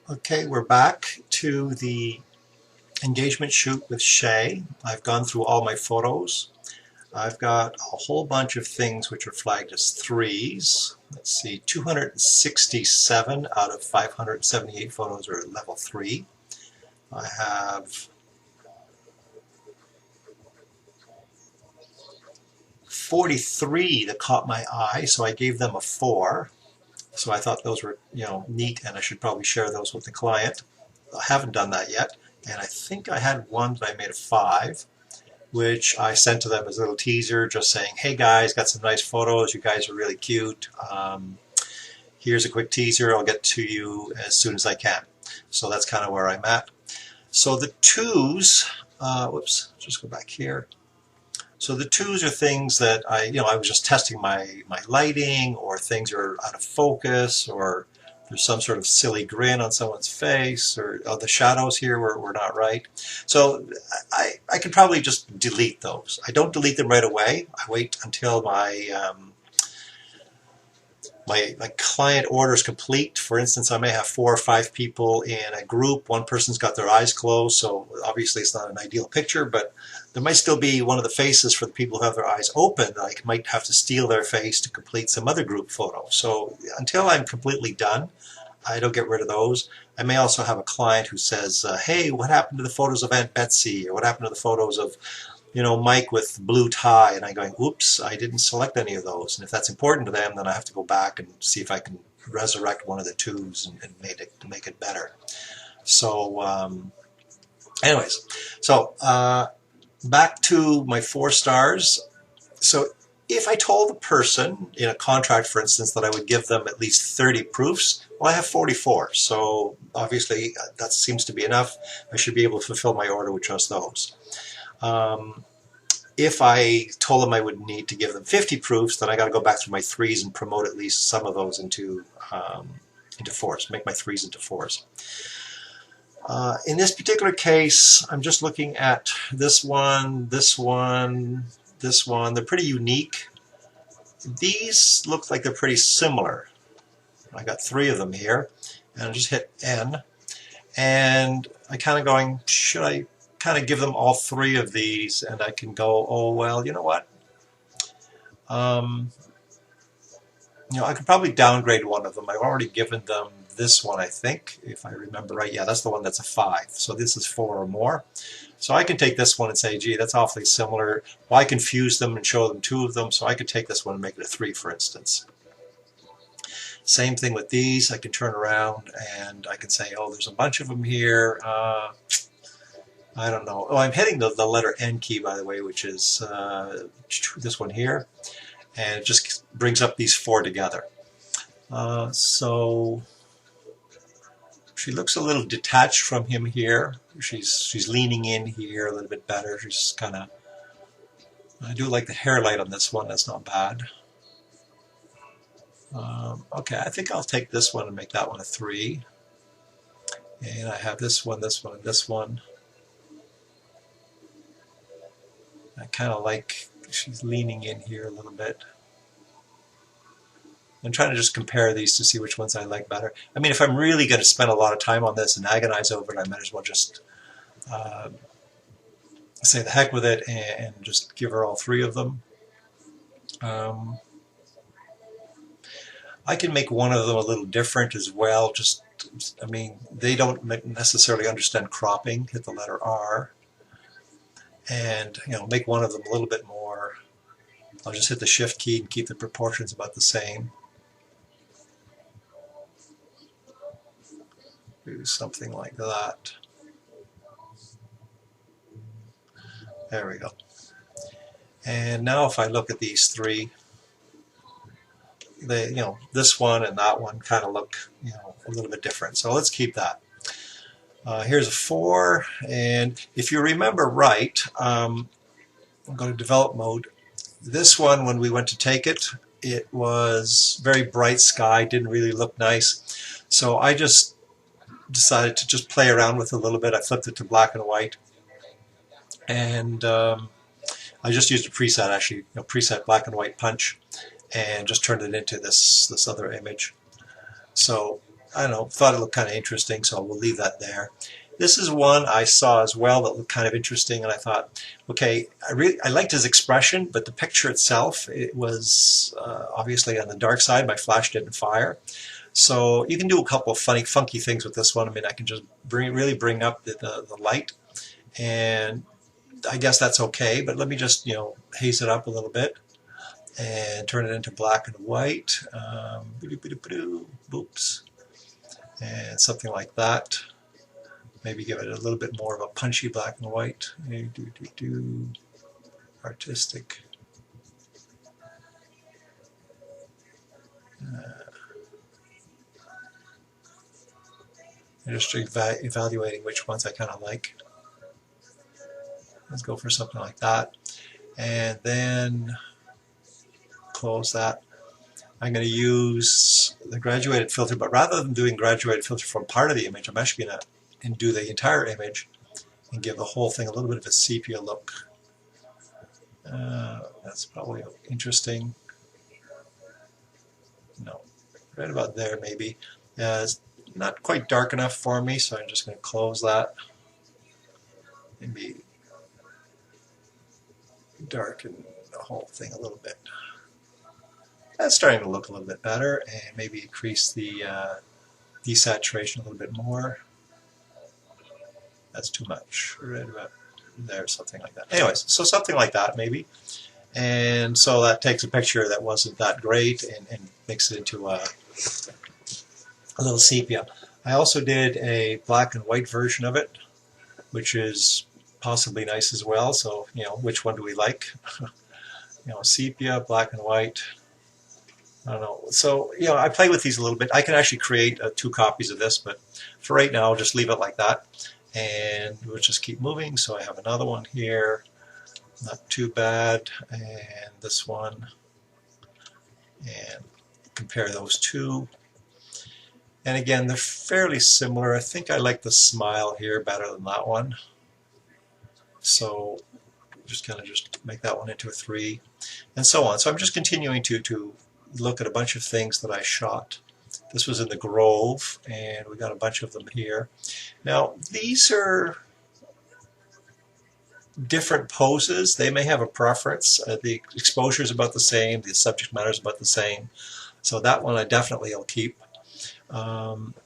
Okay, we're back to the engagement shoot with Chey. I've gone through all my photos. I've got a whole bunch of things which are flagged as threes. Let's see, 267 out of 578 photos are level 3. I have 43 that caught my eye, so I gave them a 4. So I thought those were, neat, and I should probably share those with the client. I haven't done that yet, and I think I had one that I made a 5, which I sent to them as a little teaser, just saying, hey guys, got some nice photos, you guys are really cute. Here's a quick teaser, I'll get to you as soon as I can. So that's kind of where I'm at. So the 2s, whoops, just go back here. So the 2s are things that I was just testing my lighting, or things are out of focus, or there's some sort of silly grin on someone's face, or the shadows here were not right. So I could probably just delete those. I don't delete them right away. I wait until my client order is complete. For instance, I may have 4 or 5 people in a group. One person's got their eyes closed, so obviously it's not an ideal picture, but there might still be one of the faces for the people who have their eyes open. I might have to steal their face to complete some other group photo. So until I'm completely done, I don't get rid of those. I may also have a client who says, hey, what happened to the photos of Aunt Betsy? Or what happened to the photos of Mike with blue tie? And I'm going, oops, I didn't select any of those. And if that's important to them, then I have to go back and see if I can resurrect one of the 2s and make it better. So anyways, so back to my 4 stars. So if I told the person in a contract, for instance, that I would give them at least 30 proofs, well, I have 44. So obviously that seems to be enough. I should be able to fulfill my order with just those. If I told them I would need to give them 50 proofs, then I got to go back through my 3s and promote at least some of those into 4s, make my 3s into 4s. In this particular case, I'm just looking at this one, this one, this one. They're pretty unique. These look like they're pretty similar. I got 3 of them here, and I just hit N, and I kind of going, should I kind of give them all 3 of these? And I can go, oh well, you know what? I could probably downgrade one of them. I've already given them this one, I think, if I remember right. Yeah, that's the one that's a 5. So this is 4 or more. So I can take this one and say, gee, that's awfully similar. Why confuse them and show them 2 of them? So I could take this one and make it a 3, for instance. Same thing with these. I can turn around and I can say, oh, there's a bunch of them here. I don't know. Oh, I'm hitting the letter N key, by the way, which is this one here. And it just brings up these 4 together. So she looks a little detached from him here. She's leaning in here a little bit better. She's kind of, I do like the hair light on this one. That's not bad. Okay, I think I'll take this one and make that one a 3. And I have this one, and this one. I kind of like, she's leaning in here a little bit. I'm trying to just compare these to see which ones I like better. I mean, if I'm really going to spend a lot of time on this and agonize over it, I might as well just say the heck with it and just give her all 3 of them. I can make one of them a little different as well. Just, I mean, they don't necessarily understand cropping. Hit the letter R. And, make one of them a little bit more. I'll just hit the Shift key and keep the proportions about the same. Do something like that. There we go. And now if I look at these 3, they, this one and that one kind of look, a little bit different. So let's keep that. Here's a 4, and if you remember right, I'm going to develop mode. This one, when we went to take it, it was very bright sky, didn't really look nice. So I just decided to just play around with it a little bit. I flipped it to black and white, and I just used a preset, actually, preset black and white punch, and just turned it into this other image. So I don't know, thought it looked kind of interesting, so we'll leave that there. This is one I saw as well that looked kind of interesting, and I thought, okay, I liked his expression, but the picture itself, it was obviously on the dark side. My flash didn't fire. So you can do a couple of funky things with this one. I mean, I can just really bring up the light, and I guess that's okay, but let me just, haze it up a little bit and turn it into black and white. Oops. And something like that. Maybe give it a little bit more of a punchy black and white. Artistic. I'm just evaluating which ones I kind of like. Let's go for something like that. And then close that. I'm going to use the graduated filter, but rather than doing graduated filter from part of the image, I'm actually going to do the entire image and give the whole thing a little bit of a sepia look. That's probably interesting. No, right about there maybe. It's not quite dark enough for me, so I'm just going to close that. Maybe darken the whole thing a little bit. That's starting to look a little bit better, and maybe increase the desaturation a little bit more. That's too much. Right about there, something like that. Anyways, so something like that maybe. And so that takes a picture that wasn't that great and makes it into a little sepia. I also did a black and white version of it, which is possibly nice as well. So, which one do we like? Sepia, black and white. I don't know. So, I play with these a little bit. I can actually create 2 copies of this, but for right now, I'll just leave it like that. And we'll just keep moving. So I have another one here. Not too bad. And this one. And compare those two. And again, they're fairly similar. I think I like the smile here better than that one. So just kind of just make that one into a 3. And so on. So I'm just continuing to look at a bunch of things that I shot. This was in the Grove, and we got a bunch of them here. Now, these are different poses. They may have a preference. The exposure is about the same. The subject matter is about the same. So that one I definitely will keep.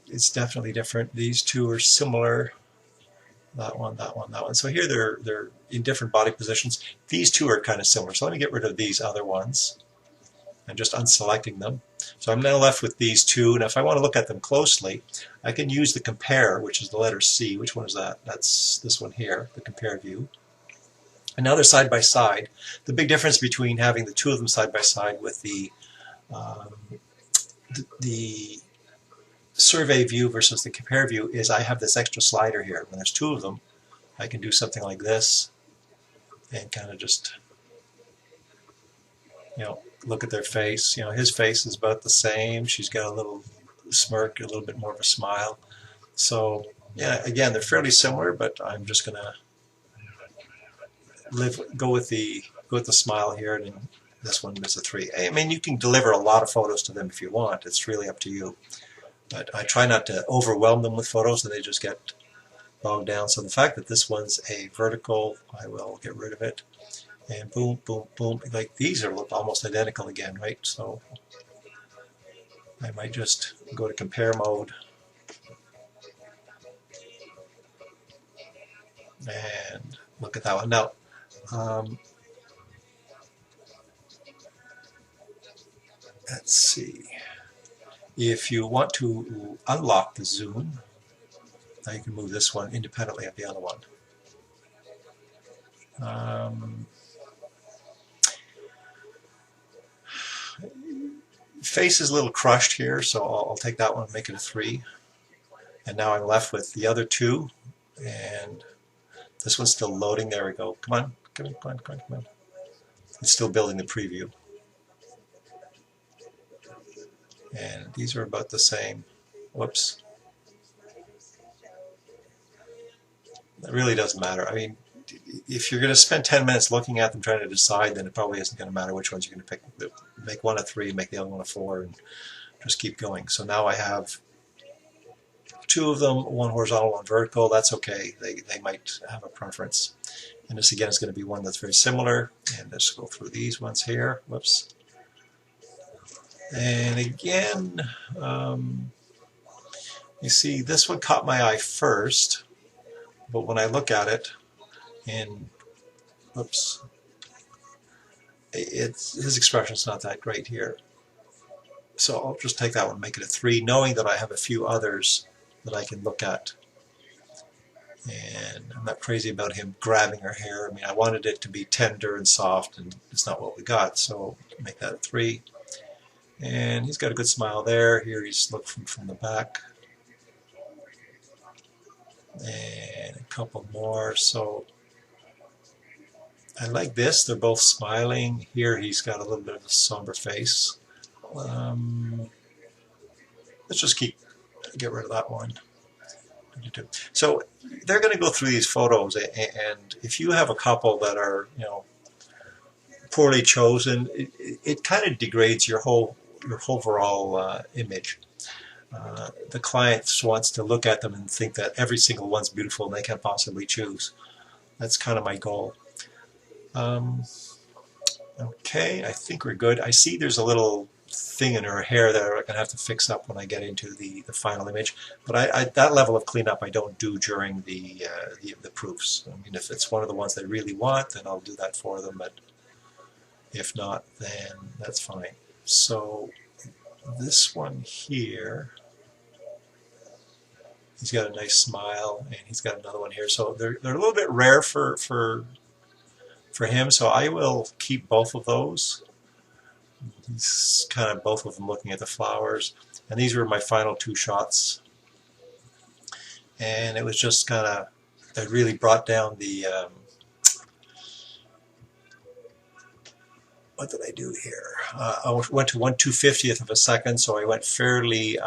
It's definitely different. These two are similar. That one, that one, that one. So here they're in different body positions. These two are kind of similar. So let me get rid of these other ones. I'm just unselecting them. So I'm now left with these two, and if I want to look at them closely, I can use the compare, which is the letter C. Which one is that? That's this one here, the compare view. And now they're side by side. The big difference between having the two of them side by side with the survey view versus the compare view is I have this extra slider here. When there's 2 of them, I can do something like this and kind of just, look at their face. His face is about the same. She's got a little smirk, a little bit more of a smile. So, yeah, again, they're fairly similar, but I'm just going to go with the smile here, and then this one is a 3. I mean, you can deliver a lot of photos to them if you want. It's really up to you. But I try not to overwhelm them with photos, and they just get bogged down. So the fact that this one's a vertical, I will get rid of it. And boom, boom, boom. Like these are almost identical again, right? So I might just go to compare mode. And look at that one. Now, let's see. If you want to unlock the zoom, now you can move this one independently of the other one. Face is a little crushed here, so I'll take that one and make it a 3. And now I'm left with the other 2, and this one's still loading. There we go. Come on, come on, come on, come on, come on. It's still building the preview. And these are about the same. Whoops. It really doesn't matter. I mean, if you're going to spend 10 minutes looking at them trying to decide, then it probably isn't going to matter which ones you're going to pick. Make one a 3, make the other one a 4, and just keep going. So now I have two of them, one horizontal, one vertical. That's okay. They might have a preference. And this again is going to be one that's very similar. And let's go through these ones here. Whoops. And again, you see this one caught my eye first, but when I look at it, and whoops, his expression's not that great here. So I'll just take that one and make it a 3, knowing that I have a few others that I can look at. And I'm not crazy about him grabbing her hair. I mean, I wanted it to be tender and soft, and it's not what we got, so make that a 3. And he's got a good smile there. Here he's looking from the back. And a couple more. So I like this. They're both smiling. Here he's got a little bit of a somber face. Let's just get rid of that one. So they're going to go through these photos, and if you have a couple that are, you know, poorly chosen, it kind of degrades your overall image. The client wants to look at them and think that every single one's beautiful and they can't possibly choose. That's kind of my goal. Okay, I think we're good. I see there's a little thing in her hair that I'm going to have to fix up when I get into the final image. But that level of cleanup I don't do during the proofs. I mean, if it's one of the ones they really want, then I'll do that for them. But if not, then that's fine. So this one here, he's got a nice smile, and he's got another one here. So they're a little bit rare for him. So I will keep both of those. He's kind of both of them looking at the flowers, and these were my final 2 shots. And it was just kind of, that really brought down the what did I do here? I went to 1/250th of a second, so I went fairly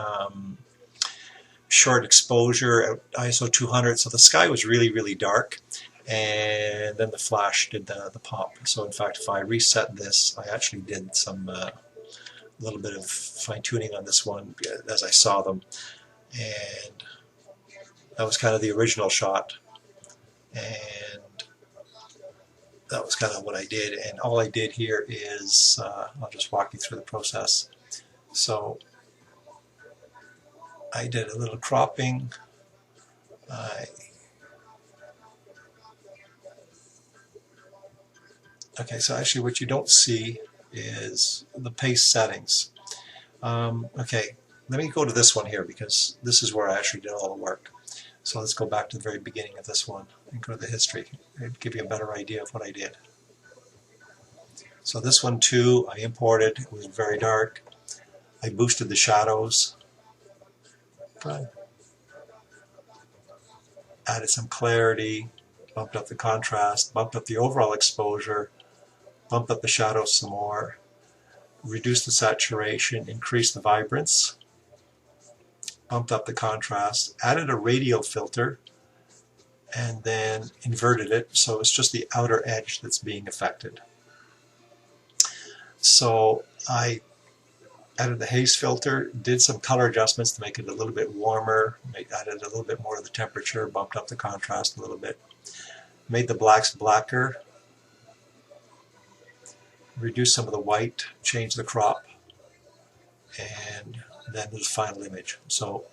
short exposure at ISO 200. So the sky was really, really dark, and then the flash did the pop. So in fact, if I reset this, I actually did some little bit of fine-tuning on this one as I saw them, and that was kind of the original shot, and that was kind of what I did. And all I did here is I'll just walk you through the process. So I did a little cropping. Okay, so actually what you don't see is the pace settings. Okay, let me go to this one here, because this is where I actually did all the work. So let's go back to the very beginning of this one and go to the history. It'll give you a better idea of what I did. So this one too, I imported. It was very dark. I boosted the shadows. Added some clarity, bumped up the contrast, bumped up the overall exposure, bumped up the shadows some more, reduced the saturation, increased the vibrance, bumped up the contrast, added a radial filter, and then inverted it, so it's just the outer edge that's being affected. So I added the haze filter, did some color adjustments to make it a little bit warmer, added a little bit more of the temperature, bumped up the contrast a little bit, made the blacks blacker, reduced some of the white, changed the crop, and then the final image. So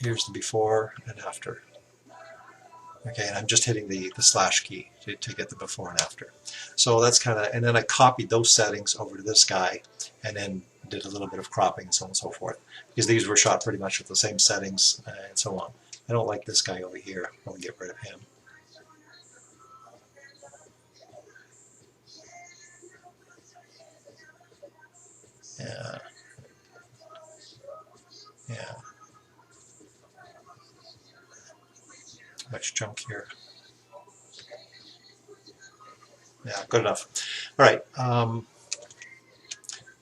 here's the before and after. Okay, and I'm just hitting the slash key to get the before and after. So that's kind of, and then I copied those settings over to this guy, and then did a little bit of cropping and so on and so forth, because these were shot pretty much with the same settings and so on. I don't like this guy over here. I'll get rid of him. Yeah. Yeah. Too much junk here. Yeah, good enough. All right.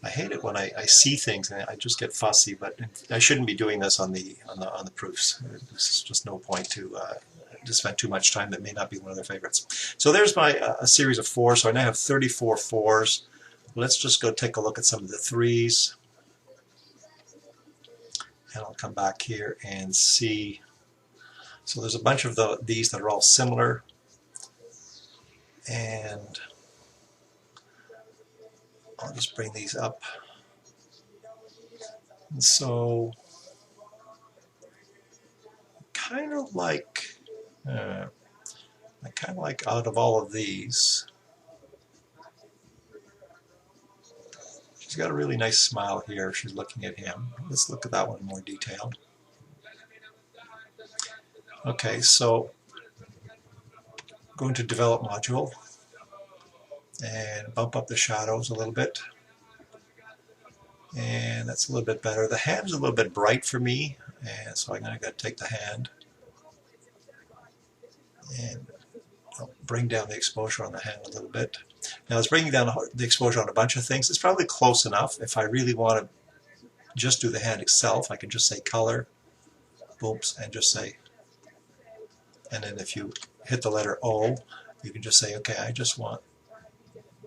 I hate it when I see things and I just get fussy, but I shouldn't be doing this on the proofs. There's just no point to spend too much time that may not be one of their favorites. So there's my a series of 4. So I now have 34 4s. Let's just go take a look at some of the 3s. And I'll come back here and see. So there's a bunch of these that are all similar, and I'll just bring these up. And so kind of like I kind of like out of all of these, she's got a really nice smile here. She's looking at him. Let's look at that one in more detail. Okay, so going to develop module and bump up the shadows a little bit. And that's a little bit better. The hand's a little bit bright for me, and so I'm going to take the hand and I'll bring down the exposure on the hand a little bit. Now it's bringing down the exposure on a bunch of things. It's probably close enough. If I really want to just do the hand itself, I can just say color, boops, and just say, and then if you hit the letter O, you can just say, okay, I just want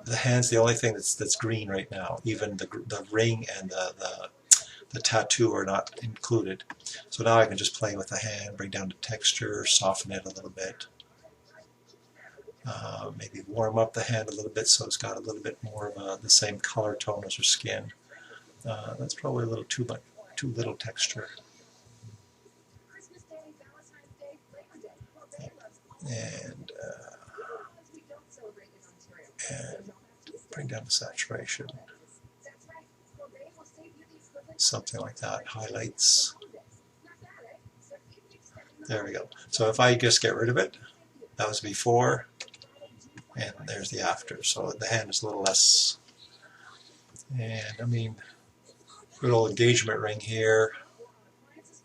the hand's the only thing that's green right now. Even the ring and the tattoo are not included. So now I can just play with the hand, bring down the texture, soften it a little bit. Maybe warm up the hand a little bit so it's got a little bit more of the same color tone as her skin. That's probably a little too little texture. And bring down the saturation. Something like that. Highlights. There we go. So if I just get rid of it, that was before, and there's the after. So the hand is a little less. And I mean, good old engagement ring here.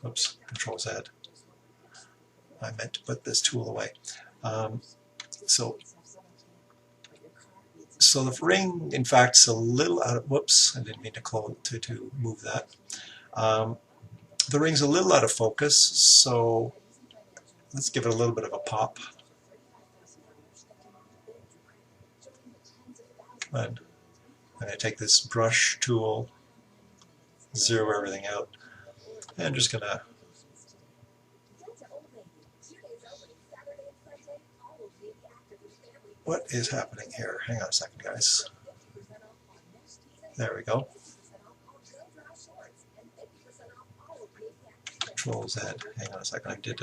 Oops, Control Z. I meant to put this tool away. So the ring, in fact, is a little out of, whoops, I didn't mean to move that. The ring's a little out of focus, so let's give it a little bit of a pop. Come on. I'm going to take this brush tool, zero everything out, and I'm just going to what is happening here? Hang on a second, guys. There we go. Control Z. Hang on a second. I did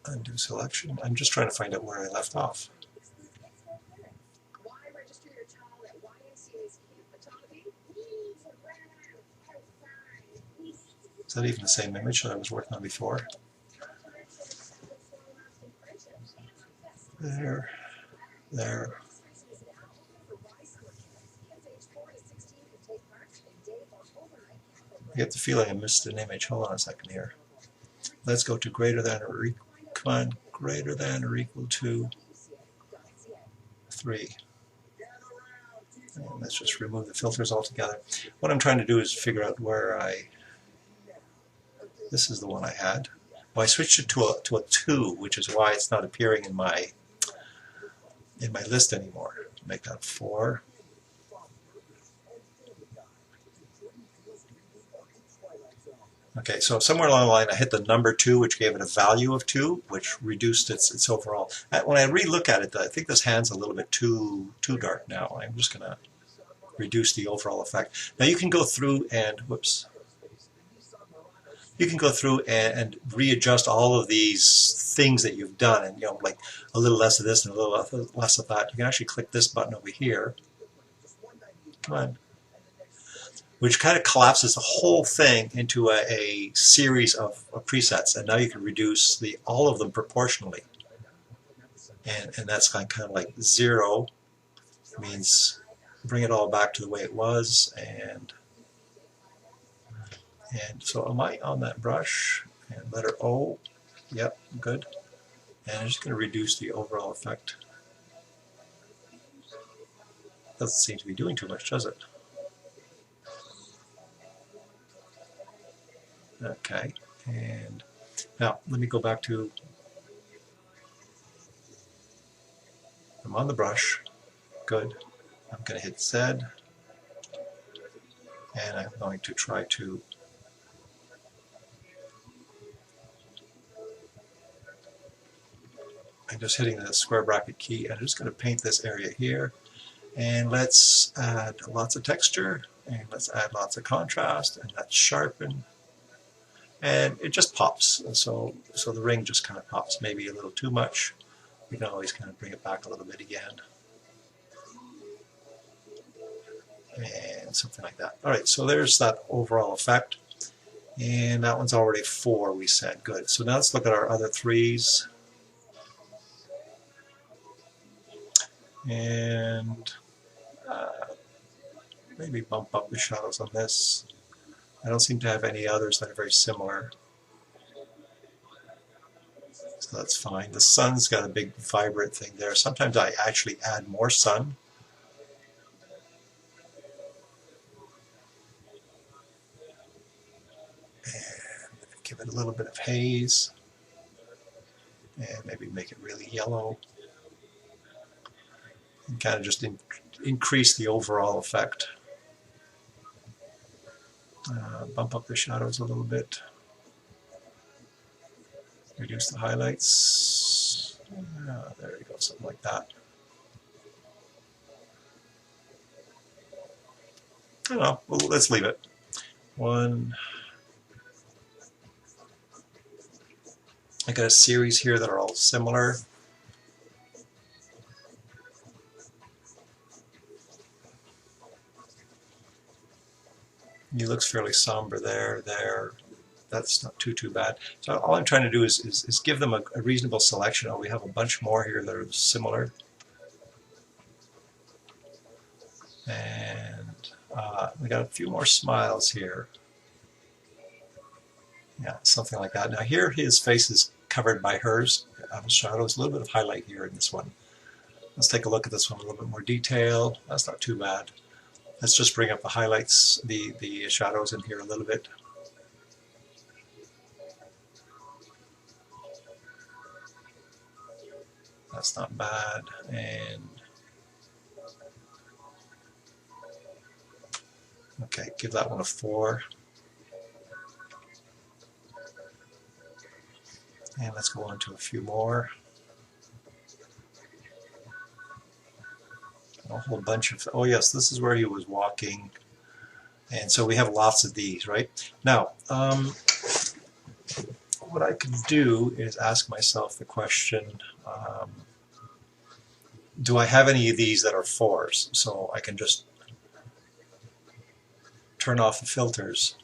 undo selection. I'm just trying to find out where I left off. Is that even the same image that I was working on before? There, there. I get the feeling I missed an image. Hold on a second here. Let's go to greater than or equal, come on, greater than or equal to 3. And let's just remove the filters altogether. What I'm trying to do is figure out where this is the one I had. Well, I switched it to a 2, which is why it's not appearing in my list anymore. Make that 4. Okay, so somewhere along the line I hit the number 2, which gave it a value of 2, which reduced its overall. When I re-look at it, I think this hand's a little bit too dark now. I'm just going to reduce the overall effect. Now you can go through and, whoops, you can go through and readjust all of these things that you've done, and like a little less of this and a little less of that. You can actually click this button over here. Come on. Which kind of collapses the whole thing into a series of presets, and now you can reduce all of them proportionally. And that's kind of like 0 means bring it all back to the way it was, and so am I on that brush? And letter O, yep, good. And I'm just going to reduce the overall effect. Doesn't seem to be doing too much, does it? Okay, and now let me go back to on the brush. Good. I'm going to hit Z, and I'm going to try to I'm just hitting the square bracket key, and I'm just going to paint this area here. And let's add lots of texture, and let's add lots of contrast, and let's sharpen. And it just pops. And so the ring just kind of pops, maybe a little too much. We can always kind of bring it back a little bit again. And something like that. All right, so there's that overall effect. And that one's already 4, we said. Good. So now let's look at our other 3s. And maybe bump up the shadows on this. I don't seem to have any others that are very similar. So that's fine. The sun's got a big vibrant thing there. Sometimes I actually add more sun. And give it a little bit of haze. And maybe make it really yellow. And kind of just increase the overall effect. Bump up the shadows a little bit. Reduce the highlights. There you go, something like that. I don't know, well, let's leave it. 1. I got a series here that are all similar. He looks fairly somber there. That's not too bad. So all I'm trying to do is give them a reasonable selection. Oh, we have a bunch more here that are similar. And we got a few more smiles here. Yeah, something like that. Now here his face is covered by hers. Shadows, a little bit of highlight here in this one. Let's take a look at this one in a little bit more detail. That's not too bad. Let's just bring up the highlights, the shadows in here a little bit. That's not bad. And okay, give that one a 4. And let's go on to a few more. A whole bunch of, oh yes, this is where he was walking. And so we have lots of these, right? Now, what I could do is ask myself the question, do I have any of these that are 4s? So I can just turn off the filters.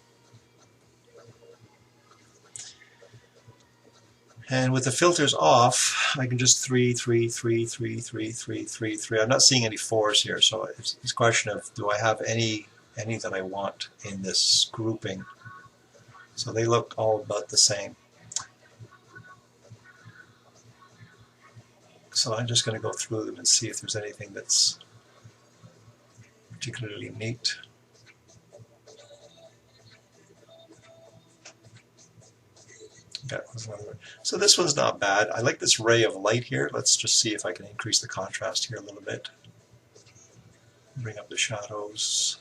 And with the filters off, I can just 3, 3, 3, 3, 3, 3, 3, 3. I'm not seeing any 4s here, so it's a question of, do I have any that I want in this grouping? So they look all about the same. So I'm just going to go through them and see if there's anything that's particularly neat. So this one's not bad. I like this ray of light here. Let's just see if I can increase the contrast here a little bit. Bring up the shadows.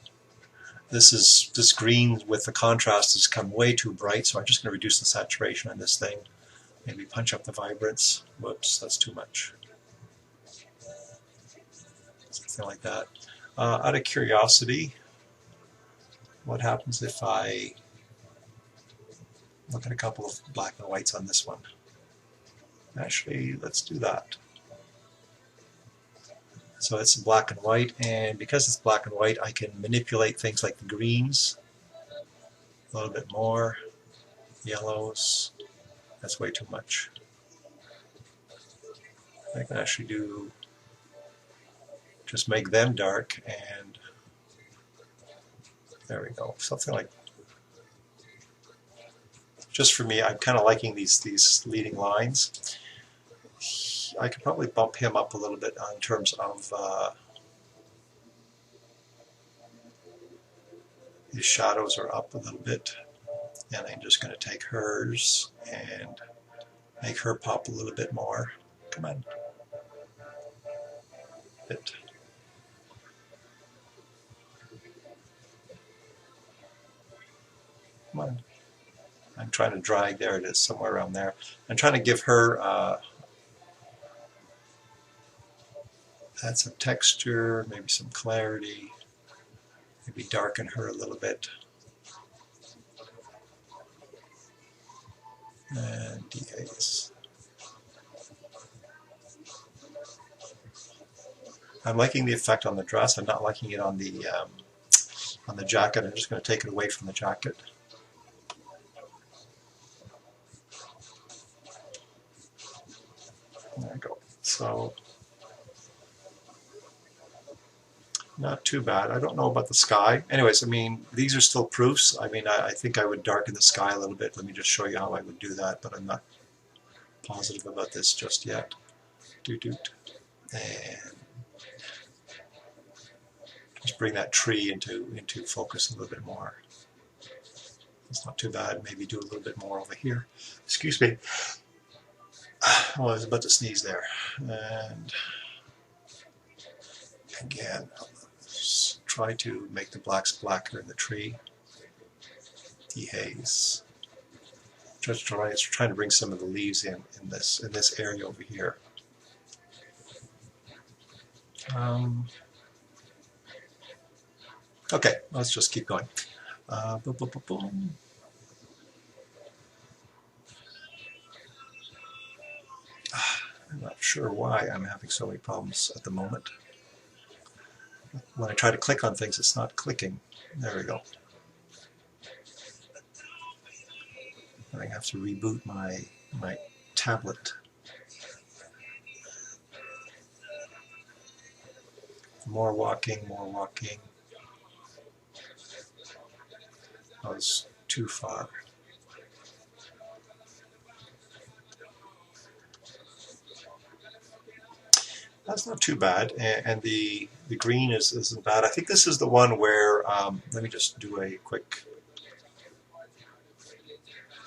This green with the contrast has come way too bright, so I'm just going to reduce the saturation on this thing. Maybe punch up the vibrance. Whoops, that's too much. Something like that. Out of curiosity, what happens if I look at a couple of black and whites on this one? Actually, let's do that. So it's black and white, and because it's black and white, I can manipulate things like the greens a little bit more, yellows. That's way too much. I can actually do, just make them dark, and there we go, something like, just for me, I'm kind of liking these leading lines. I could probably bump him up a little bit in terms of his shadows are up a little bit, and I'm just going to take hers and make her pop a little bit more. Come on. bit. Come on. I'm trying to drag, there it is, somewhere around there. I'm trying to give her, add some texture, maybe some clarity, maybe darken her a little bit. And dehaze. I'm liking the effect on the dress. I'm not liking it on the jacket. I'm just going to take it away from the jacket. There we go. So, not too bad. I don't know about the sky. Anyways, I mean, these are still proofs. I mean, I think I would darken the sky a little bit. Let me just show you how I would do that, but I'm not positive about this just yet. Doot. And just bring that tree into focus a little bit more. It's not too bad. Maybe do a little bit more over here. Excuse me. Oh, I was about to sneeze there. And again, try to make the blacks blacker in the tree. Dehaze. Just trying to bring some of the leaves in this area over here. Okay, let's just keep going. Boom. I'm not sure why I'm having so many problems at the moment. When I try to click on things, it's not clicking. There we go. I have to reboot my tablet. More walking. That was too far. That's not too bad, and the green isn't bad. I think this is the one where, let me just do a quick,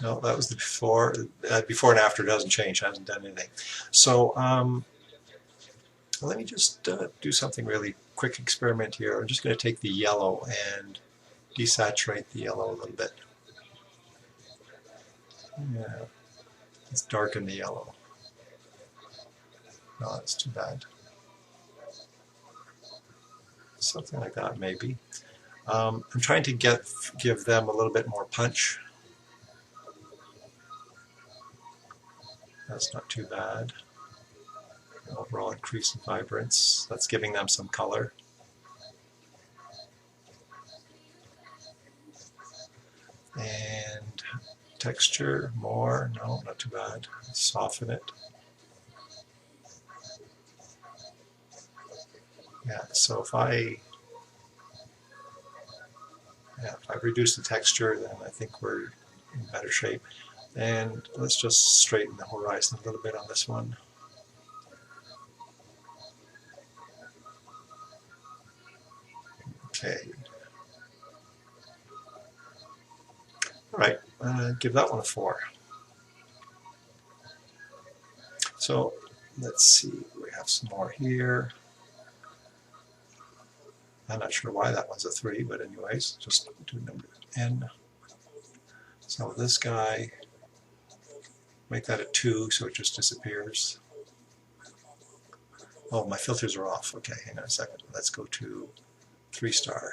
no, that was the before. Before and after doesn't change, hasn't done anything. So let me just do something really quick experiment here. I'm just going to take the yellow and desaturate the yellow a little bit. Yeah, let's darken the yellow. No, that's too bad. Something like that, maybe. I'm trying to give them a little bit more punch. That's not too bad. Overall increase in vibrance. That's giving them some color. And texture, more. No, not too bad. Soften it. Yeah, so if I reduce the texture, then I think we're in better shape. And let's just straighten the horizon a little bit on this one. Okay. All right, give that one a 4. So let's see, we have some more here. I'm not sure why that one's a 3, but anyways, just do number N. So this guy, make that a 2 so it just disappears. Oh, my filters are off. Okay, hang on a second. Let's go to 3-star.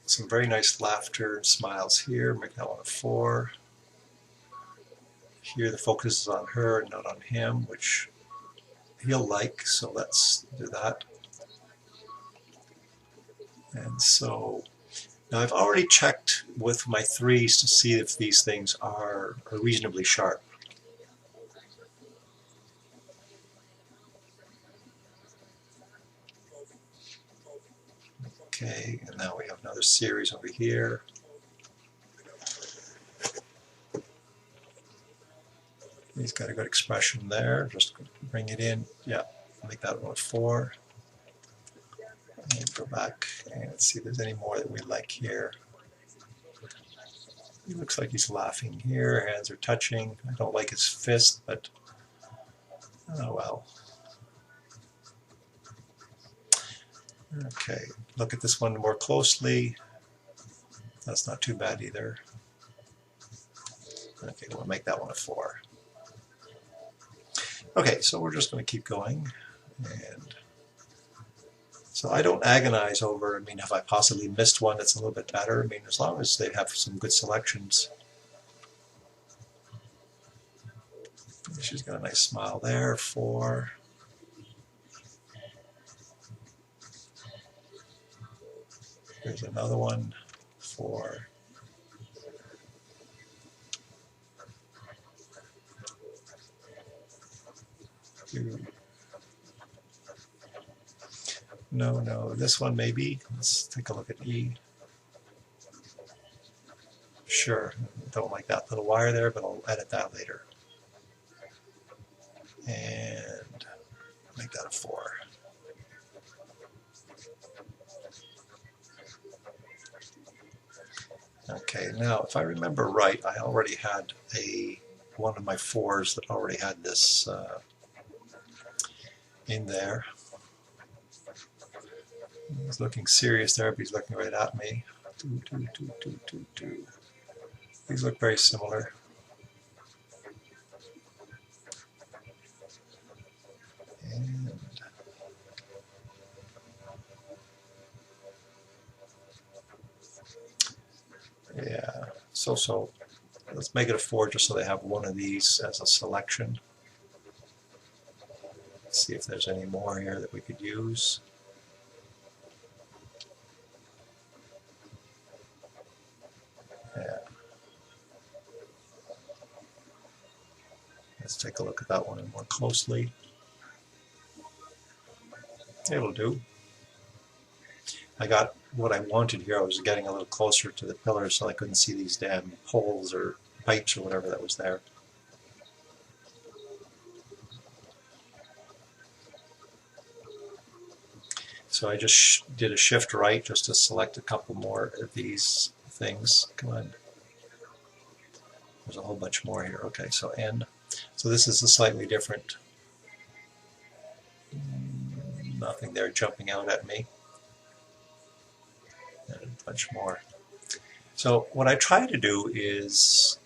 Some very nice laughter and smiles here. Make that one a 4. Here the focus is on her and not on him, which he'll like, so let's do that. And so now I've already checked with my 3s to see if these things are reasonably sharp. Okay, and now we have another series over here. He's got a good expression there. Just bring it in. Yeah, make that one a 4. And go back and see if there's any more that we like here. He looks like he's laughing here. Hands are touching. I don't like his fist, but oh well. Okay, look at this one more closely. That's not too bad either. Okay, we'll make that one a 4. Okay, so we're just going to keep going. And so I don't agonize over, I mean, have I possibly missed one that's a little bit better? I mean, as long as they have some good selections. She's got a nice smile there, 4. Here's another one, 4. No, this one maybe. Let's take a look at E. Sure, don't like that little wire there, but I'll edit that later. And make that a 4. Okay, now if I remember right, I already had one of my 4s that already had this in there. He's looking serious there, but he's looking right at me. These look very similar. And yeah, so let's make it a 4 just so they have one of these as a selection. Let's see if there's any more here that we could use. Yeah. Let's take a look at that one more closely. It'll do. I got what I wanted here. I was getting a little closer to the pillars so I couldn't see these damn poles or pipes or whatever that was there. So I just did a shift right just to select a couple more of these things. Come on. There's a whole bunch more here. Okay, so N. So this is a slightly different. Nothing there jumping out at me. And a bunch more. So what I try to do is,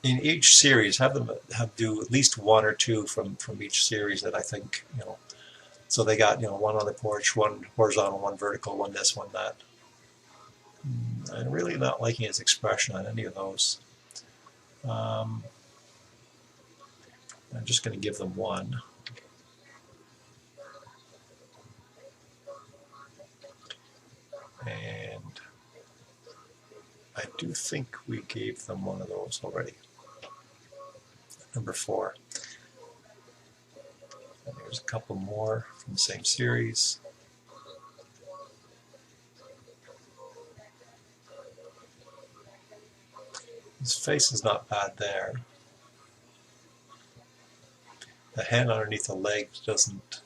in each series, have them do at least 1 or 2 from each series that I think, you know. So they got, you know, 1 on the porch, 1 horizontal, 1 vertical, 1 this, 1 that. I'm really not liking his expression on any of those. I'm just going to give them 1. And I do think we gave them 1 of those already. Number 4. And there's a couple more from the same series. His face is not bad there. The hand underneath the leg doesn't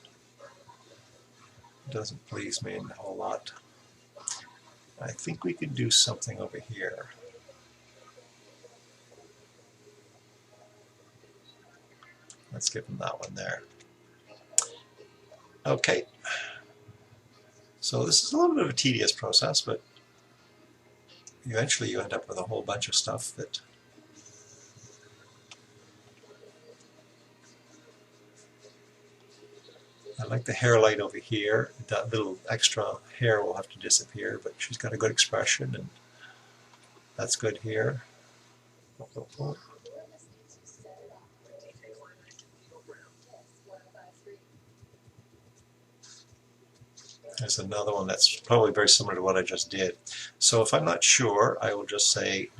please me a whole lot. I think we could do something over here. Let's give him that one there. Okay. So this is a little bit of a tedious process, but eventually you end up with a whole bunch of stuff that I like the hair light over here. That little extra hair will have to disappear, but she's got a good expression, and that's good here. There's another one that's probably very similar to what I just did. So if I'm not sure, I will just say,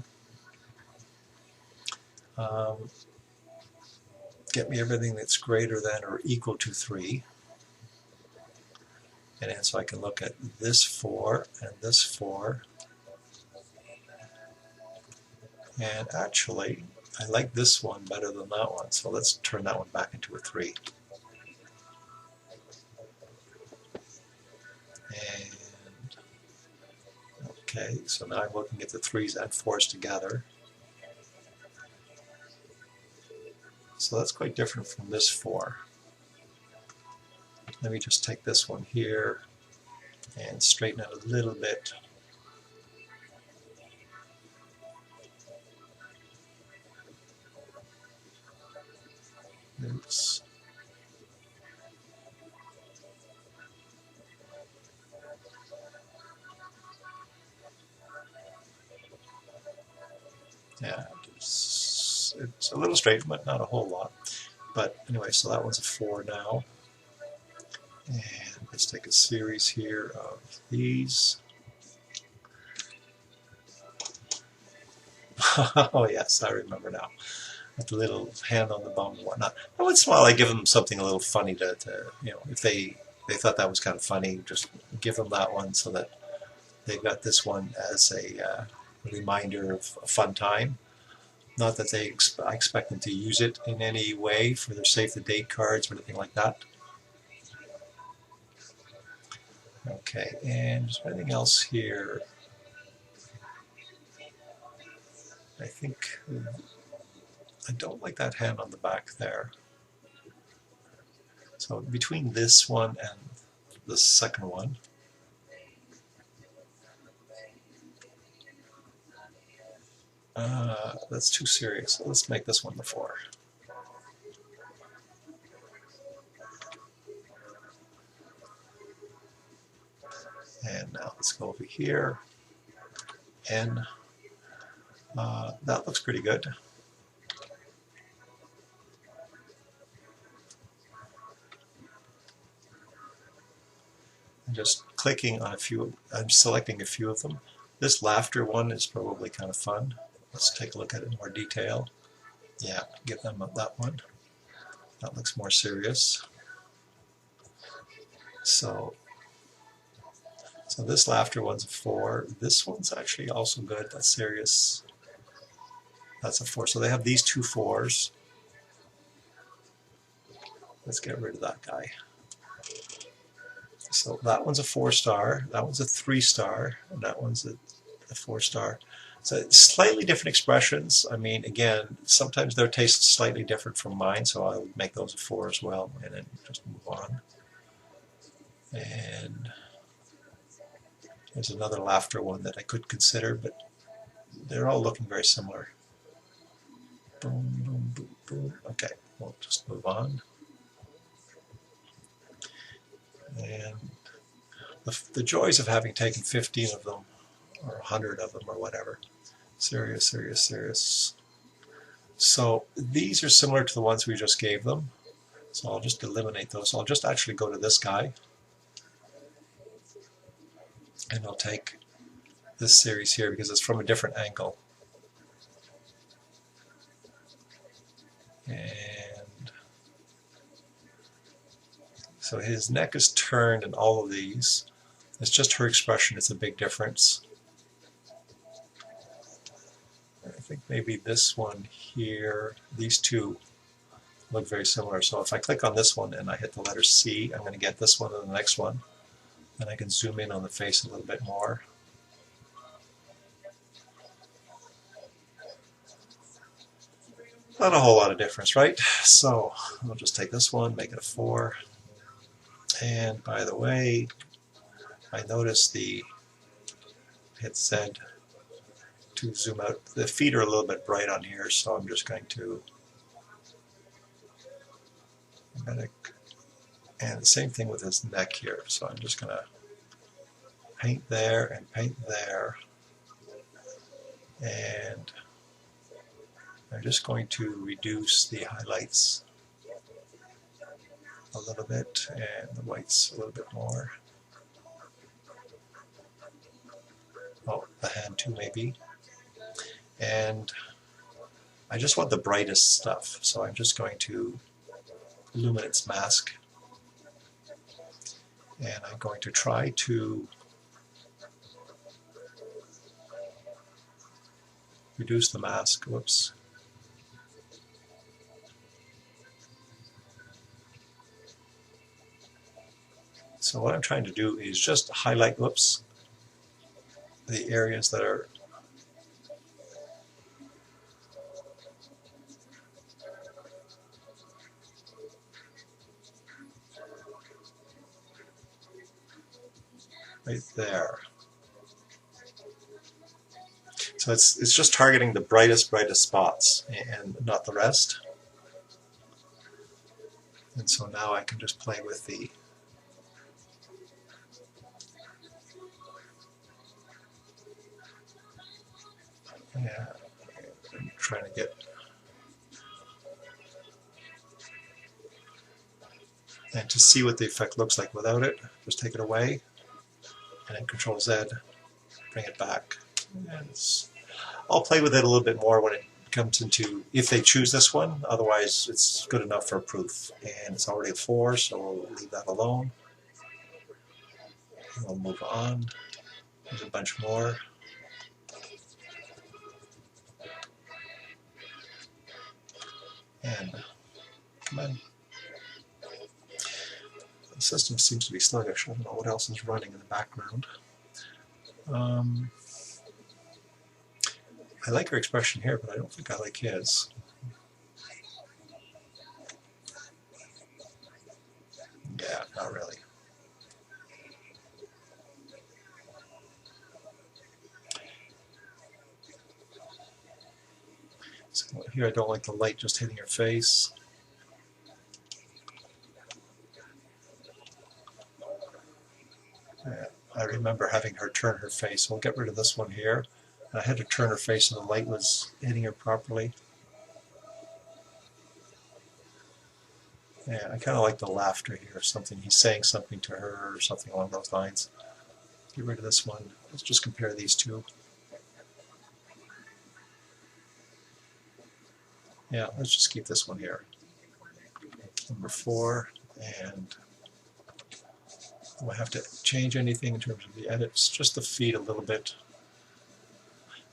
get me everything that's greater than or equal to 3. And then so I can look at this 4 and this 4. And actually, I like this one better than that one, so let's turn that one back into a 3. And Okay, so now I'm looking at the 3s and 4s together. So that's quite different from this 4. Let me just take this one here and straighten it a little bit. Oops. Yeah, it's a little straight, but not a whole lot. But anyway, so that one's a 4 now. And let's take a series here of these. Oh yes, I remember now. With the little hand on the bum and whatnot. And once in a while I give them something a little funny to you know, if they thought that was kind of funny, just give them that one so that they've got this one as a reminder of a fun time. Not that I expect them to use it in any way for their save the date cards or anything like that. Okay, and is there anything else here? I think I don't like that hand on the back there. So between this one and the second one, that's too serious. So let's make this one the 4. And now let's go over here. And that looks pretty good. I'm just clicking on a few, I'm selecting a few of them. This laughter one is probably kind of fun. Let's take a look at it in more detail. Yeah, give them that one. That looks more serious. So this laughter one's a 4. This one's actually also good. That's serious. That's a 4. So they have these 2 4s. Let's get rid of that guy. So that one's a 4-star. That one's a 3-star. And that one's a 4-star. So slightly different expressions. I mean, again, sometimes their taste is slightly different from mine, so I would make those a 4 as well, and then just move on. And there's another laughter one that I could consider, but they're all looking very similar. Boom, boom, boom, boom. Okay, we'll just move on. And the joys of having taken 15 of them, or 100 of them, or whatever. Serious, serious, serious. So these are similar to the ones we just gave them. So I'll just eliminate those. I'll just actually go to this guy. And I'll take this series here because it's from a different angle. And so his neck is turned in all of these. It's just her expression is a big difference. I think maybe this one here, these two look very similar. So if I click on this one and I hit the letter C, I'm going to get this one and the next one. And I can zoom in on the face a little bit more. Not a whole lot of difference, right? So I'll just take this one, make it a 4. And by the way, I noticed the hit Z to zoom out. The feet are a little bit bright on here, so I'm just going to and the same thing with his neck here. So I'm just going to paint there and paint there. And I'm just going to reduce the highlights a little bit and the whites a little bit more. Oh, the hand too maybe. And I just want the brightest stuff, so I'm just going to luminance mask. And I'm going to try to reduce the mask. Whoops. So what I'm trying to do is just highlight, whoops, the areas that are right there. So it's just targeting the brightest spots and not the rest. And so now I can just play with the I'm trying to get and to see what the effect looks like without it, just take it away and then Control Z, bring it back. And I'll play with it a little bit more when it comes into, if they choose this one, otherwise it's good enough for a proof. And it's already a 4, so we'll leave that alone. And we'll move on. There's a bunch more. And come on. The system seems to be sluggish. I don't know what else is running in the background. I like her expression here, but I don't think I like his. Yeah, not really. So here I don't like the light just hitting her face. I remember having her turn her face. So we'll get rid of this one here. I had to turn her face so the light was hitting her properly. Yeah, I kind of like the laughter here. Something he's saying something to her or something along those lines. Get rid of this one. Let's just compare these two. Yeah, let's just keep this one here. Number 4, and do I have to change anything in terms of the edits? Just the feed a little bit.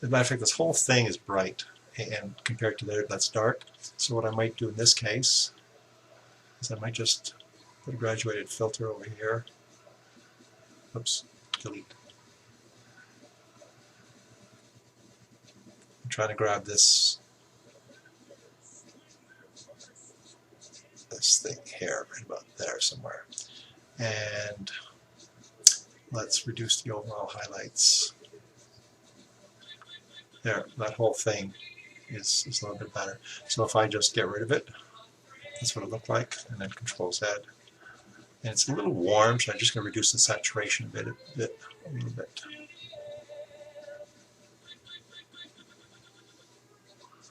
As a matter of fact, this whole thing is bright, and compared to there, that's dark. So what I might do in this case is I might just put a graduated filter over here. Oops, delete. I'm trying to grab this thing here, right about there somewhere. And let's reduce the overall highlights. There, that whole thing is a little bit better. So if I just get rid of it, that's what it looked like, and then Control Z. And it's a little warm, so I'm just going to reduce the saturation a little bit.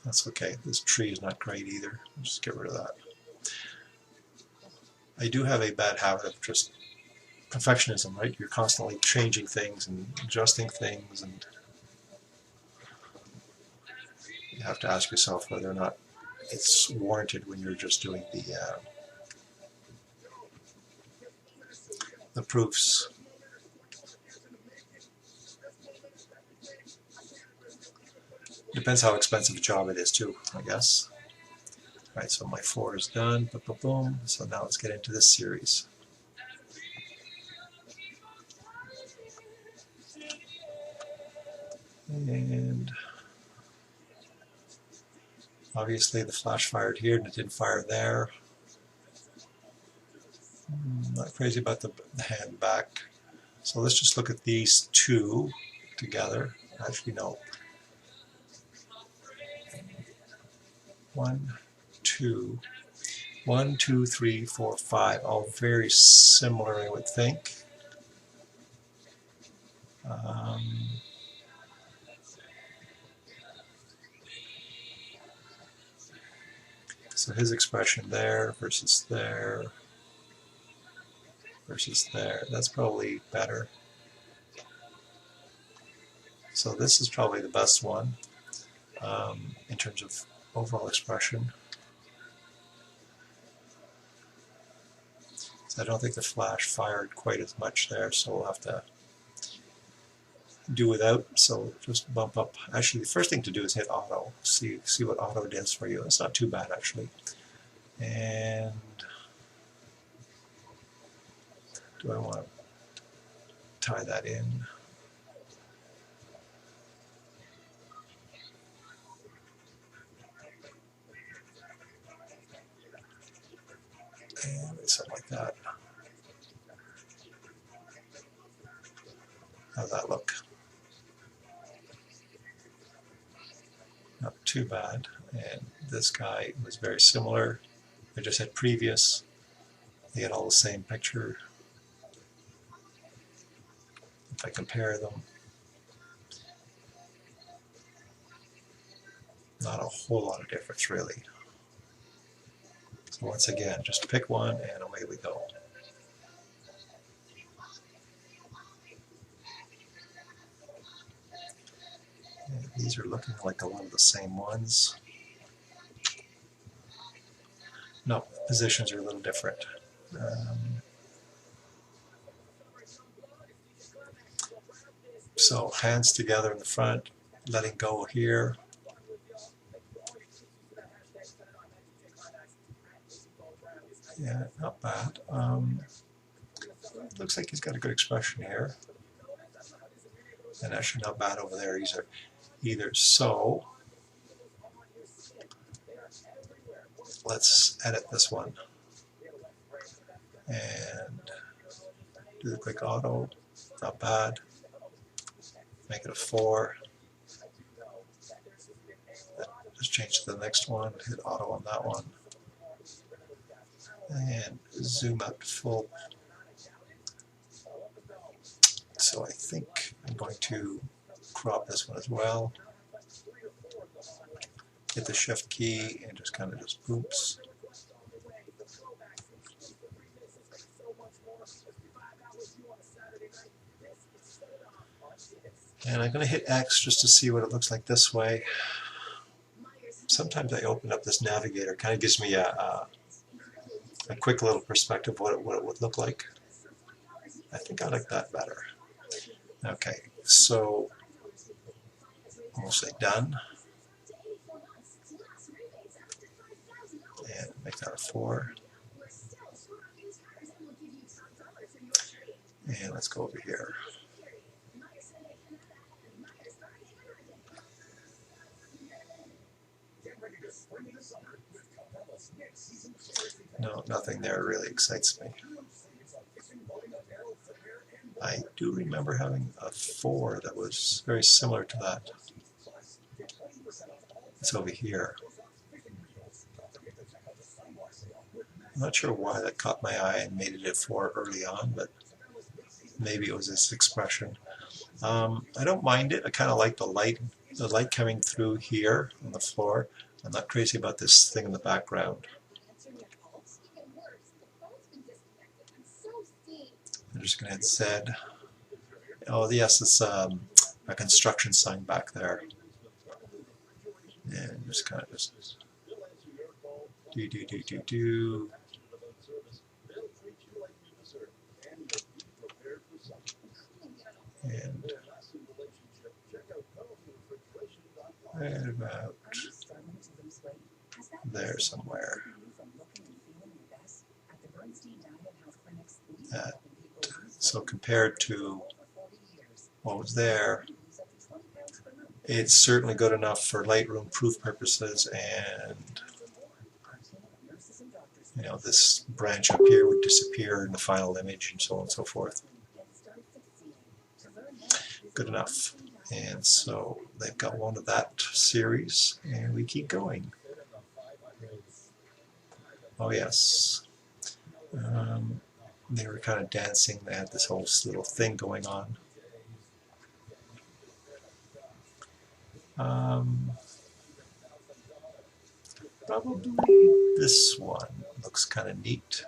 That's okay. This tree is not great either. Just get rid of that. I do have a bad habit of just perfectionism, right? You're constantly changing things and adjusting things, and you have to ask yourself whether or not it's warranted when you're just doing the proofs. Depends how expensive a job it is too, I guess. Right, so my 4 is done, boom, boom, boom. So now let's get into this series. And obviously the flash fired here and it didn't fire there. Not crazy about the hand back. So let's just look at these two together. Actually, no. 1, 2, 1, 2, 3, 4, 5. All very similar, I would think. So his expression there versus there versus there. That's probably better. So this is probably the best one in terms of overall expression. So I don't think the flash fired quite as much there, so we'll have to do without. So just bump up. Actually, the first thing to do is hit auto. See what auto does for you. It's not too bad actually. And do I want to tie that in? like that. How's that look? Not too bad. And this guy was very similar. I just had previous. They had all the same picture. If I compare them, not a whole lot of difference really. So once again, just pick one and away we go. And these are looking like a lot of the same ones. No, positions are a little different. So hands together in the front, letting go here. Yeah, not bad. Looks like he's got a good expression here. And actually not bad over there either. So let's edit this one and do the quick auto. Not bad. Make it a 4. Just change to the next one. Hit auto on that one. And zoom out to full. So I think I'm going to crop this one as well. Hit the shift key and just kind of just oops. And I'm going to hit X just to see what it looks like this way. Sometimes I open up this navigator. It kind of gives me a quick little perspective of what it would look like. I think I like that better. Okay, so we'll say done. And make that a 4. And let's go over here. No, nothing there really excites me. I do remember having a 4 that was very similar to that. It's over here. I'm not sure why that caught my eye and made it a 4 early on, but maybe it was this expression. I don't mind it. I kind of like the light coming through here on the floor. I'm not crazy about this thing in the background. I'm just going to hit Z. Oh, yes, it's a construction sign back there. And just kind of just do. And right about there somewhere. So compared to what was there, it's certainly good enough for Lightroom proof purposes, and you know, this branch up here would disappear in the final image and so on and so forth. Good enough. And so they've got one of that series, and we keep going. Oh yes. They were kind of dancing. They had this whole little thing going on. Probably this one looks kind of neat.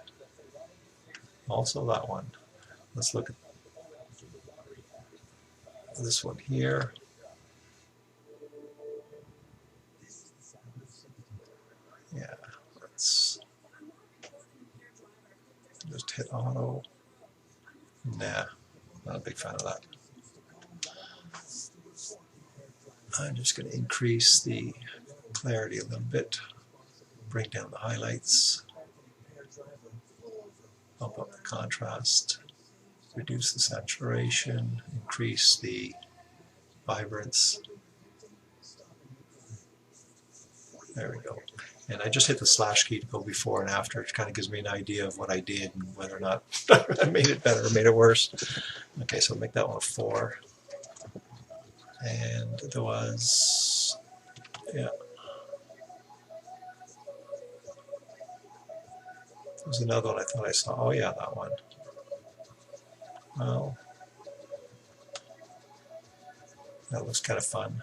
Also that one. Let's look at this one here. Yeah, let's just hit auto. Nah, not a big fan of that. I'm just going to increase the clarity a little bit, bring down the highlights, bump up the contrast, reduce the saturation, increase the vibrance. There we go. And I just hit the slash key to go before and after. It kind of gives me an idea of what I did and whether or not I made it better or made it worse. Okay, so I'll make that one a 4. And there was, yeah. There was another one I thought I saw. Oh yeah, that one. Well, that looks kind of fun.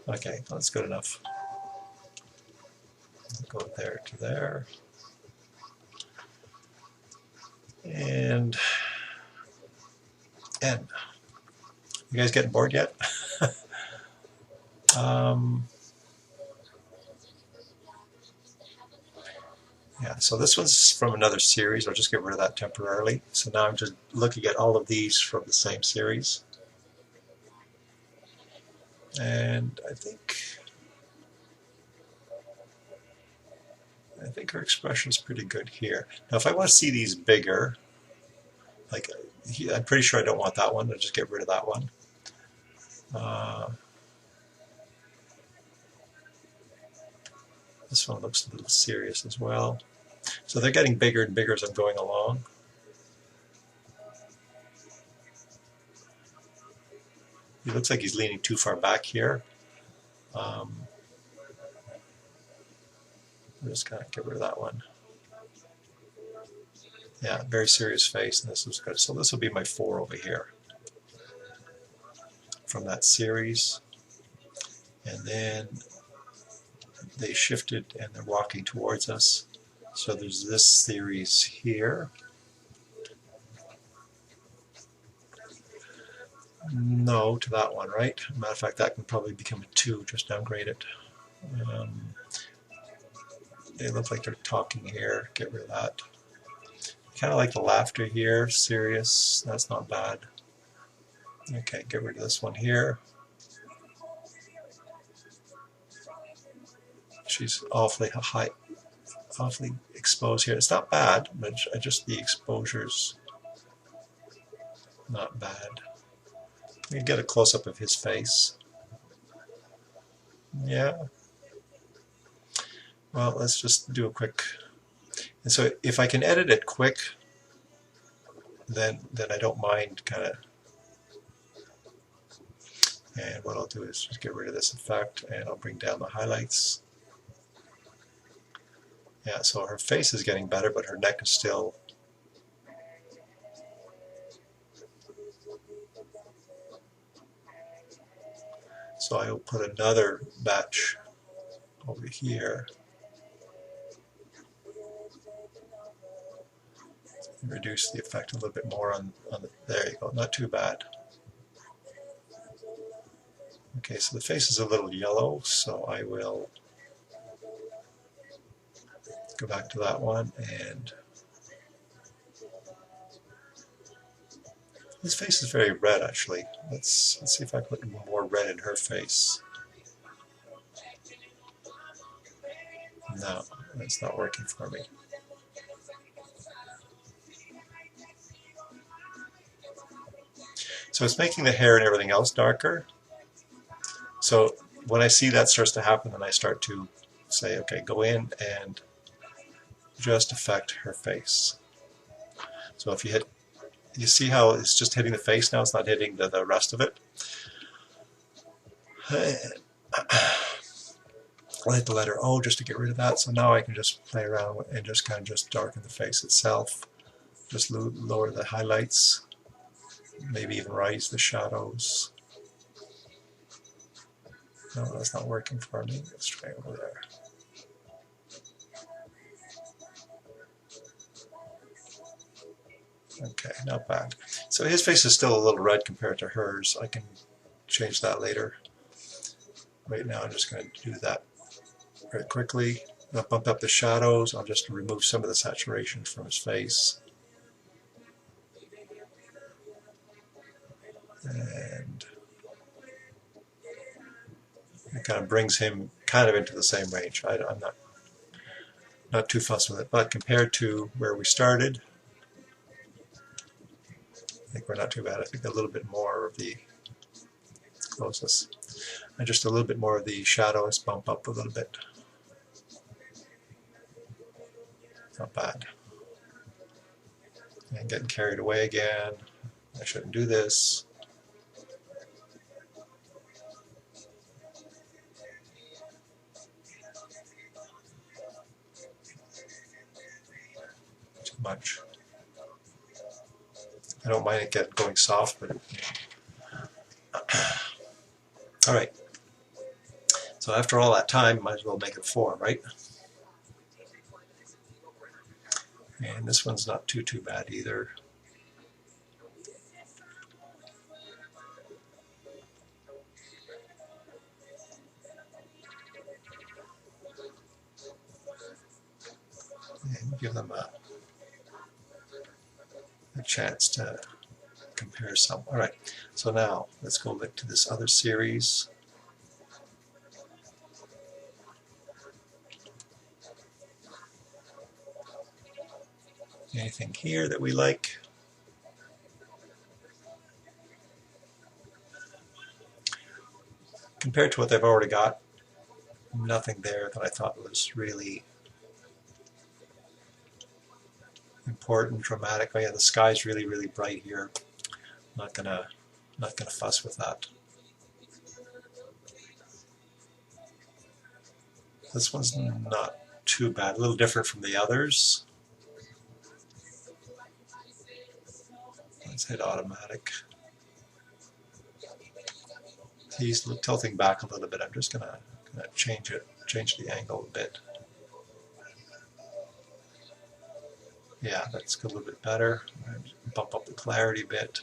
Okay, that's good enough. Go there to there. And end. You guys getting bored yet? Yeah, so this one's from another series. I'll just get rid of that temporarily. So now I'm just looking at all of these from the same series. And I think her expression is pretty good here. Now if I want to see these bigger, like I'm pretty sure I don't want that one. I'll just get rid of that one. This one looks a little serious as well. So they're getting bigger and bigger as I'm going along. He looks like he's leaning too far back here. I'll just kind of get rid of that one. Yeah, very serious face, and this was good. So this will be my 4 over here from that series. And then they shifted and they're walking towards us. So there's this series here. No to that one, right? Matter of fact, that can probably become a 2, just downgrade it. They look like they're talking here, get rid of that. Kind of like the laughter here, serious, that's not bad. Okay, get rid of this one here. She's awfully high, awfully exposed here. It's not bad, but just the exposure's not bad. You get a close-up of his face. Yeah. Well, let's just do a quick. And so if I can edit it quick, then I don't mind kind of. And what I'll do is just get rid of this effect, and I'll bring down the highlights. Yeah, so her face is getting better, but her neck is still. So I'll put another batch over here. And reduce the effect a little bit more on the, there you go, not too bad. Okay, so the face is a little yellow, so I will go back to that one, and his face is very red actually. Let's see if I put more red in her face. No, that's not working for me. So it's making the hair and everything else darker. So when I see that starts to happen, then I start to say, okay, go in and just affect her face. So if you hit, you see how it's just hitting the face now, it's not hitting the rest of it. I'll hit the letter O just to get rid of that, so now I can just play around and just kind of just darken the face itself. Just lower the highlights, maybe even raise the shadows. No, that's not working for me. Let's try over there. Okay, not bad. So his face is still a little red compared to hers. I can change that later. Right now I'm just going to do that very quickly. I'll bump up the shadows. I'll just remove some of the saturation from his face. And it kind of brings him kind of into the same range. I'm not too fussed with it, but compared to where we started, think we're not too bad. I think a little bit more of the closeness. And just a little bit more of the shadows bump up a little bit. Not bad. And getting carried away again. I shouldn't do this. Too much. I don't mind it going soft, but all right. So after all that time, might as well make it 4, right? And this one's not too bad either. And give them a chance to compare some. All right, so now let's go back to this other series. Anything here that we like? Compared to what they've already got, nothing there that I thought was really important, dramatic. Oh yeah, the sky's really, really bright here. Not gonna fuss with that. This one's not too bad. A little different from the others. Let's hit automatic. He's tilting back a little bit. I'm just gonna change the angle a bit. Yeah, that's a little bit better. Bump up the clarity a bit.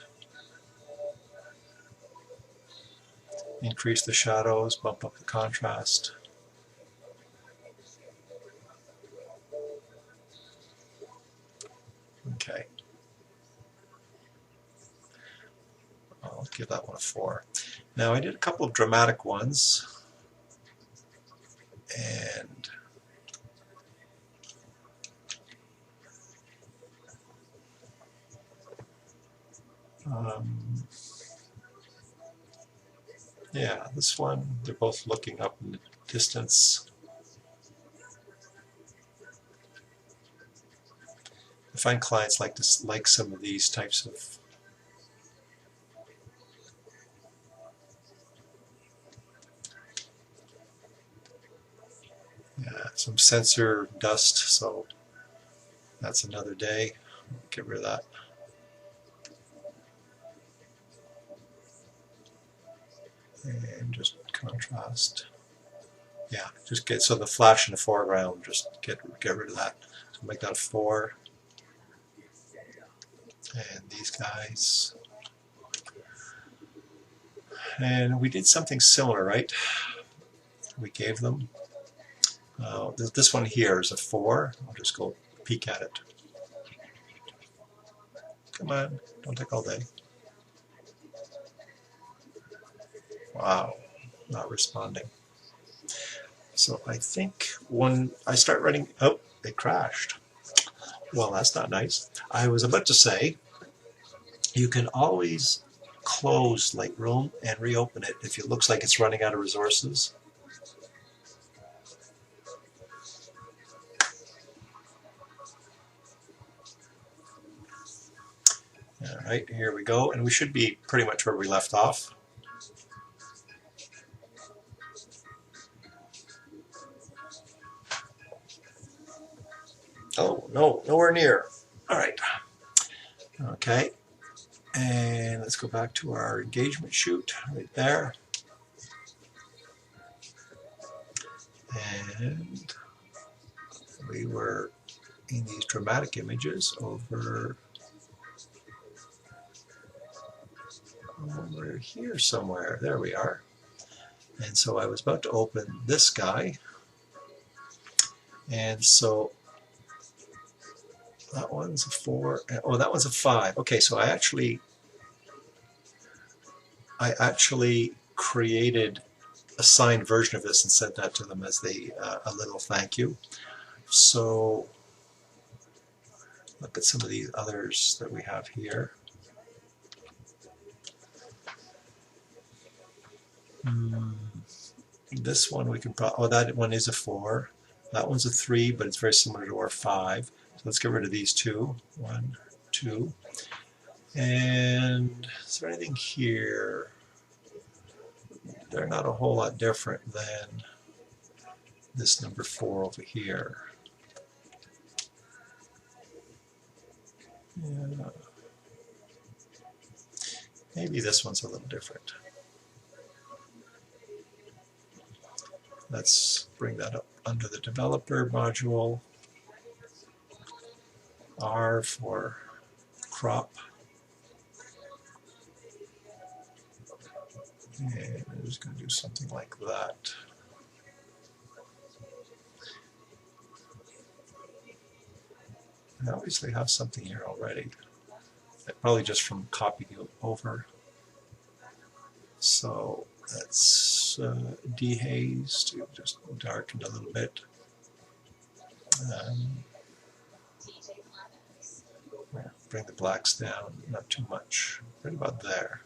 Increase the shadows, bump up the contrast. Okay. I'll give that one a 4. Now I did a couple of dramatic ones, and yeah, this one, they're both looking up in the distance. I find clients like some of these types of some sensor dust, so that's another day. Get rid of that. And just contrast. Yeah, just get so the flash in the foreground, just get rid of that. So make that a 4. And these guys. And we did something similar, right? We gave them. This one here is a 4. I'll just go peek at it. Come on, don't take all day. Wow, not responding. So I think when I start running, oh, it crashed. Well, that's not nice. I was about to say, you can always close Lightroom and reopen it if it looks like it's running out of resources. All right, here we go, and we should be pretty much where we left off. Oh, no, nowhere near. All right. Okay, and let's go back to our engagement shoot right there. And we were in these dramatic images over here somewhere. There we are. And so I was about to open this guy. And so that one's a 4. Oh, that one's a 5. Okay, so I actually created a signed version of this and sent that to them as a little thank you. So look at some of these others that we have here. This one we can probably, oh, that one is a 4. That one's a 3, but it's very similar to our 5. So let's get rid of these two. 1, 2. And is there anything here? They're not a whole lot different than this number 4 over here. Yeah. Maybe this one's a little different. Let's bring that up under the developer module. R for crop. And I'm just going to do something like that. I obviously have something here already. Probably just from copying it over. So let's dehaze to just darken a little bit. Bring the blacks down, not too much, right about there.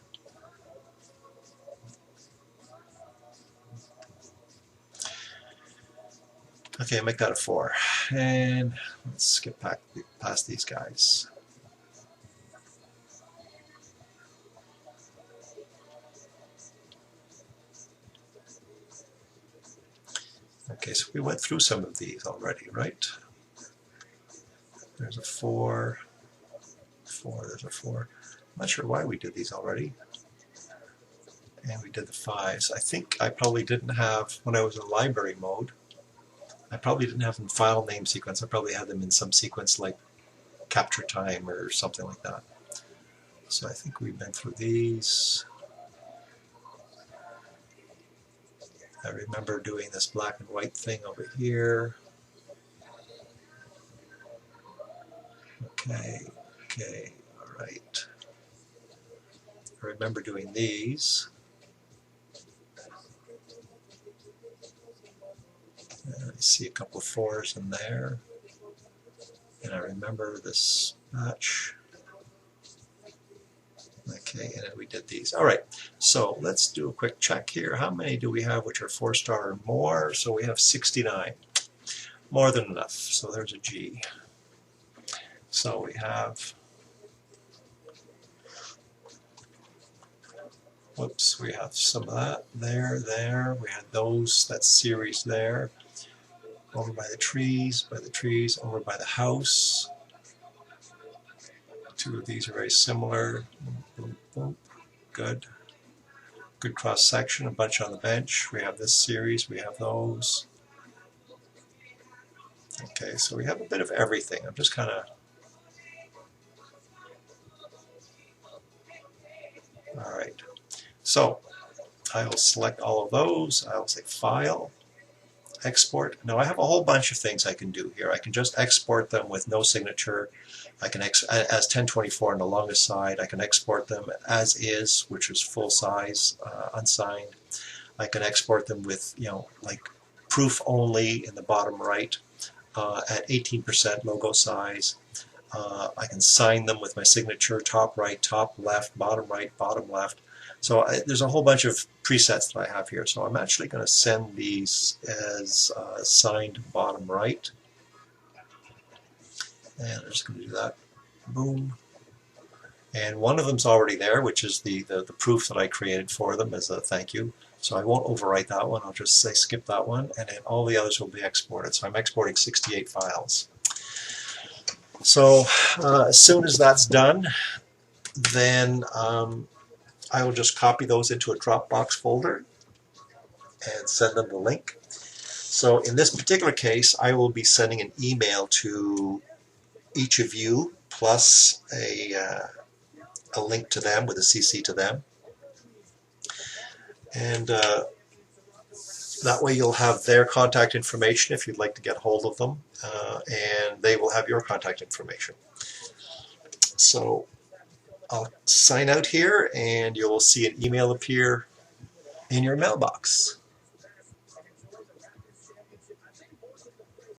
Okay, make that a 4. And let's skip past these guys. Okay, so we went through some of these already, right? There's a 4, 4, there's a 4. I'm not sure why we did these already. And we did the 5s. I think I probably didn't have, when I was in library mode, I probably didn't have them file name sequence. I probably had them in some sequence like capture time or something like that. So I think we've been through these. I remember doing this black and white thing over here. Okay, all right. I remember doing these. And I see a couple of 4s in there. And I remember this match. Okay, and then we did these. All right, so let's do a quick check here. How many do we have which are 4-star or more? So we have 69. More than enough. So there's a G. So we have, whoops, we have some of that there. We had those, that series there. Over by the trees, over by the house. 2 of these are very similar. Boom, boom. Good. Good cross section, a bunch on the bench. We have this series, we have those. Okay, so we have a bit of everything. I'm just kind of, all right. So I will select all of those. I will say File, Export. Now I have a whole bunch of things I can do here. I can just export them with no signature. I can as 1024 on the longest side. I can export them as is, which is full size, unsigned. I can export them with, you know, like proof only in the bottom right at 18% logo size. I can sign them with my signature, top right, top left, bottom right, bottom left. So there's a whole bunch of presets that I have here. So I'm actually going to send these as signed bottom right. And I'm just going to do that. Boom. And one of them's already there, which is the proof that I created for them as a thank you. So I won't overwrite that one. I'll just say skip that one. And then all the others will be exported. So I'm exporting 68 files. So as soon as that's done, then I will just copy those into a Dropbox folder and send them the link. So in this particular case, I will be sending an email to each of you plus a link to them with a CC to them. And that way you'll have their contact information if you'd like to get hold of them, and they will have your contact information. So I'll sign out here and you'll see an email appear in your mailbox.